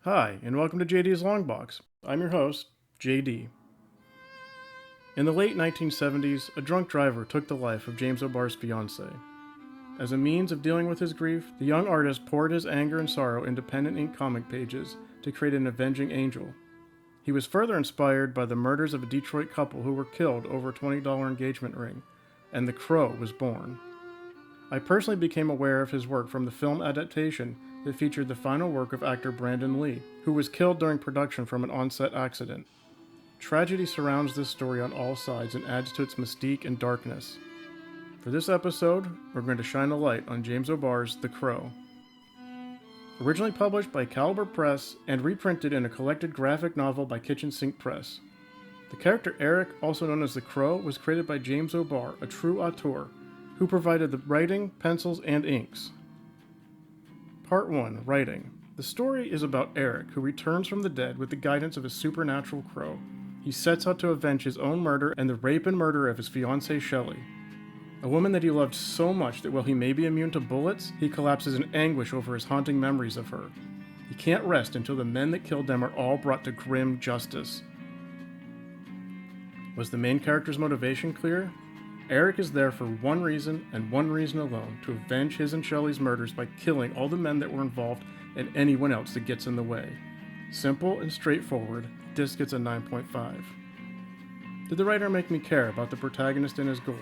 Hi, and welcome to JD's Longbox. I'm your host, JD. In the late 1970s, a drunk driver took the life of James O'Barr's fiancée. As a means of dealing with his grief, the young artist poured his anger and sorrow into pen and ink comic pages to create an avenging angel. He was further inspired by the murders of a Detroit couple who were killed over a $20 engagement ring, and The Crow was born. I personally became aware of his work from the film adaptation that featured the final work of actor Brandon Lee, who was killed during production from an on-set accident. Tragedy surrounds this story on all sides and adds to its mystique and darkness. For this episode, we're going to shine a light on James O'Barr's The Crow. Originally published by Caliber Press and reprinted in a collected graphic novel by Kitchen Sink Press. The character Eric, also known as The Crow, was created by James O'Barr, a true auteur, who provided the writing, pencils, and inks. Part 1. Writing. The story is about Eric, who returns from the dead with the guidance of a supernatural crow. He sets out to avenge his own murder and the rape and murder of his fiancée Shelley, a woman that he loved so much that while he may be immune to bullets, he collapses in anguish over his haunting memories of her. He can't rest until the men that killed them are all brought to grim justice. Was the main character's motivation clear? Eric is there for one reason and one reason alone, to avenge his and Shelley's murders by killing all the men that were involved and anyone else that gets in the way. Simple and straightforward, this gets a 9.5. Did the writer make me care about the protagonist and his goal?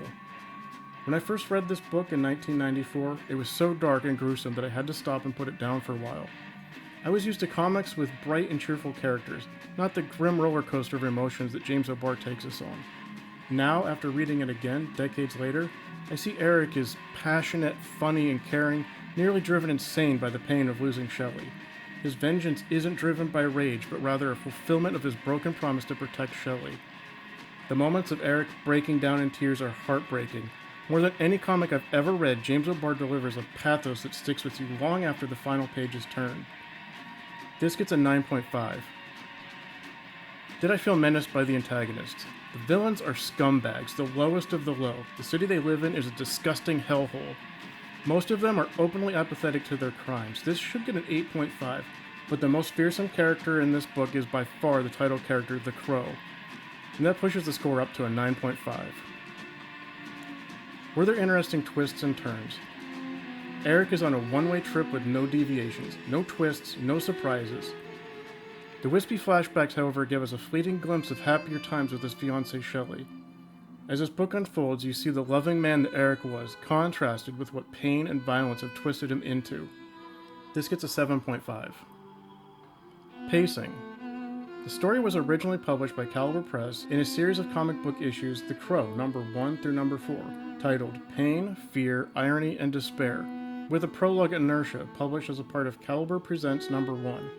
When I first read this book in 1994, it was so dark and gruesome that I had to stop and put it down for a while. I was used to comics with bright and cheerful characters, not the grim roller coaster of emotions that James O'Barr takes us on. Now, after reading it again, decades later, I see Eric as passionate, funny, and caring, nearly driven insane by the pain of losing Shelley. His vengeance isn't driven by rage, but rather a fulfillment of his broken promise to protect Shelley. The moments of Eric breaking down in tears are heartbreaking. More than any comic I've ever read, James O'Barr delivers a pathos that sticks with you long after the final pages turn. This gets a 9.5. Did I feel menaced by the antagonists? The villains are scumbags, the lowest of the low. The city they live in is a disgusting hellhole. Most of them are openly apathetic to their crimes. This should get an 8.5, but the most fearsome character in this book is by far the title character, The Crow. And that pushes the score up to a 9.5. Were there interesting twists and turns? Eric is on a one-way trip with no deviations, no twists, no surprises. The wispy flashbacks, however, give us a fleeting glimpse of happier times with his fiancée Shelley. As this book unfolds, you see the loving man that Eric was, contrasted with what pain and violence have twisted him into. This gets a 7.5. Pacing. The story was originally published by Caliber Press in a series of comic book issues, The Crow, number 1 through number 4, titled Pain, Fear, Irony, and Despair, with a prologue Inertia, published as a part of Caliber Presents number 1.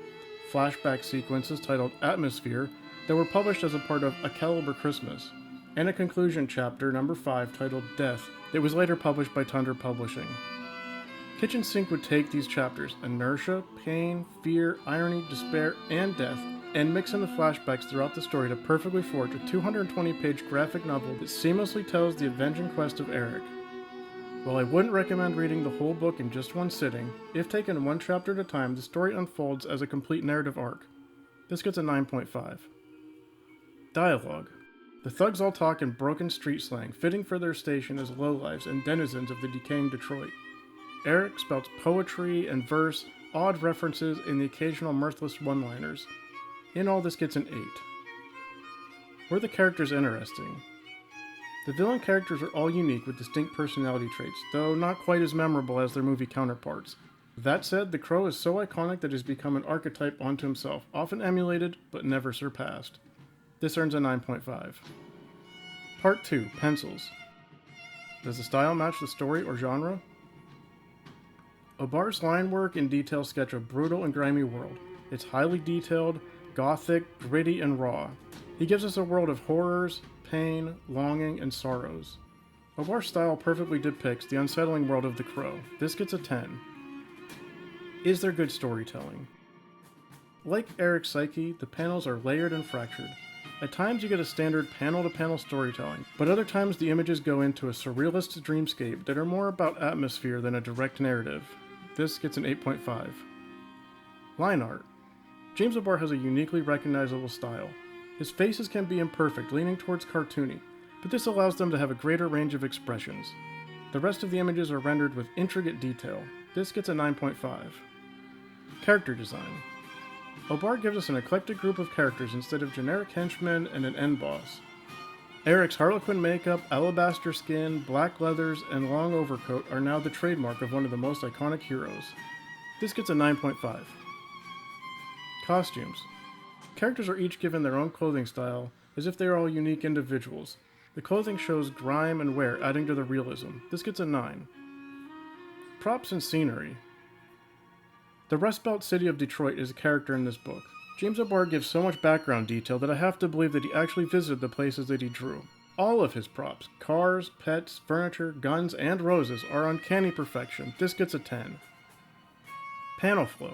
Flashback sequences titled Atmosphere that were published as a part of A Caliber Christmas, and a conclusion chapter number 5 titled Death that was later published by Tundra Publishing. Kitchen Sink would take these chapters, Inertia, Pain, Fear, Irony, Despair, and Death, and mix in the flashbacks throughout the story to perfectly forge a 220-page graphic novel that seamlessly tells the avenging quest of Eric. While I wouldn't recommend reading the whole book in just one sitting, if taken one chapter at a time, the story unfolds as a complete narrative arc. This gets a 9.5. Dialogue. The thugs all talk in broken street slang, fitting for their station as lowlifes and denizens of the decaying Detroit. Eric spouts poetry and verse, odd references, and the occasional mirthless one-liners. In all, this gets an 8. Were the characters interesting? The villain characters are all unique with distinct personality traits, though not quite as memorable as their movie counterparts. That said, the Crow is so iconic that it has become an archetype unto himself, often emulated, but never surpassed. This earns a 9.5. Part 2. Pencils. Does the style match the story or genre? O'Barr's line work and detail sketch a brutal and grimy world. It's highly detailed, gothic, gritty, and raw. He gives us a world of horrors, pain, longing, and sorrows. O'Barr's style perfectly depicts the unsettling world of The Crow. This gets a 10. Is there good storytelling? Like Eric's psyche, the panels are layered and fractured. At times you get a standard panel-to-panel storytelling, but other times the images go into a surrealist dreamscape that are more about atmosphere than a direct narrative. This gets an 8.5. Line art. James O'Barr has a uniquely recognizable style. His faces can be imperfect, leaning towards cartoony, but this allows them to have a greater range of expressions. The rest of the images are rendered with intricate detail. This gets a 9.5. Character design. O'Barr gives us an eclectic group of characters instead of generic henchmen and an end boss. Eric's Harlequin makeup, alabaster skin, black leathers, and long overcoat are now the trademark of one of the most iconic heroes. This gets a 9.5. Costumes. Characters are each given their own clothing style, as if they are all unique individuals. The clothing shows grime and wear, adding to the realism. This gets a 9. Props and scenery. The Rust Belt city of Detroit is a character in this book. James O'Barr gives so much background detail that I have to believe that he actually visited the places that he drew. All of his props, cars, pets, furniture, guns, and roses, are uncanny perfection. This gets a 10. Panel flow.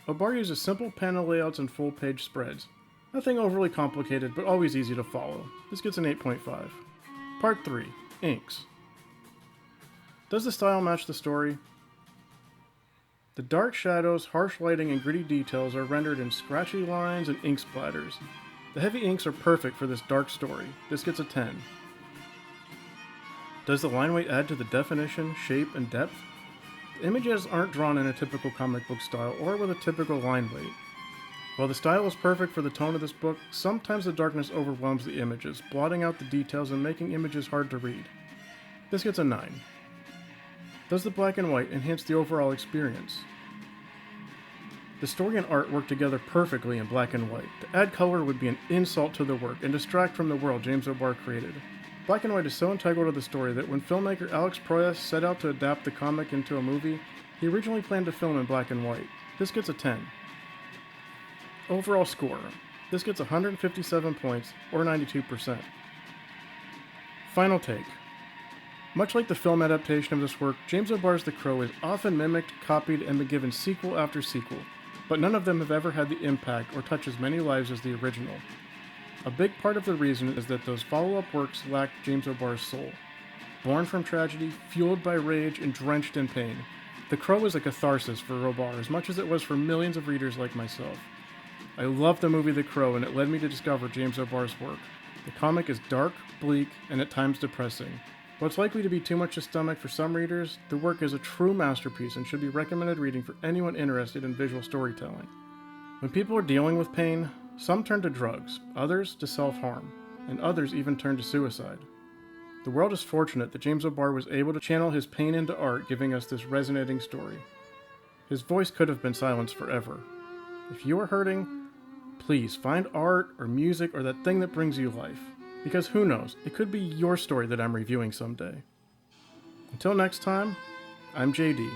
O'Barr uses simple panel layouts and full-page spreads. Nothing overly complicated, but always easy to follow. This gets an 8.5. Part 3. Inks. Does the style match the story? The dark shadows, harsh lighting, and gritty details are rendered in scratchy lines and ink splatters. The heavy inks are perfect for this dark story. This gets a 10. Does the line weight add to the definition, shape, and depth? The images aren't drawn in a typical comic book style or with a typical line weight. While the style is perfect for the tone of this book, sometimes the darkness overwhelms the images, blotting out the details and making images hard to read. This gets a 9. Does the black and white enhance the overall experience? The story and art work together perfectly in black and white. To add color would be an insult to the work and distract from the world James O'Barr created. Black and white is so integral to the story that when filmmaker Alex Proyas set out to adapt the comic into a movie, he originally planned to film in black and white. This gets a 10. Overall score. This gets 157 points, or 92%. Final take. Much like the film adaptation of this work, James O'Barr's The Crow is often mimicked, copied, and been given sequel after sequel, but none of them have ever had the impact or touched as many lives as the original. A big part of the reason is that those follow-up works lack James O'Barr's soul. Born from tragedy, fueled by rage, and drenched in pain, The Crow is a catharsis for O'Barr as much as it was for millions of readers like myself. I loved the movie The Crow, and it led me to discover James O'Barr's work. The comic is dark, bleak, and at times depressing. While it's likely to be too much to stomach for some readers, the work is a true masterpiece and should be recommended reading for anyone interested in visual storytelling. When people are dealing with pain, some turn to drugs, others to self-harm, and others even turn to suicide. The world is fortunate that James O'Barr was able to channel his pain into art, giving us this resonating story. His voice could have been silenced forever. If you are hurting, please find art or music or that thing that brings you life. Because who knows, it could be your story that I'm reviewing someday. Until next time, I'm JD.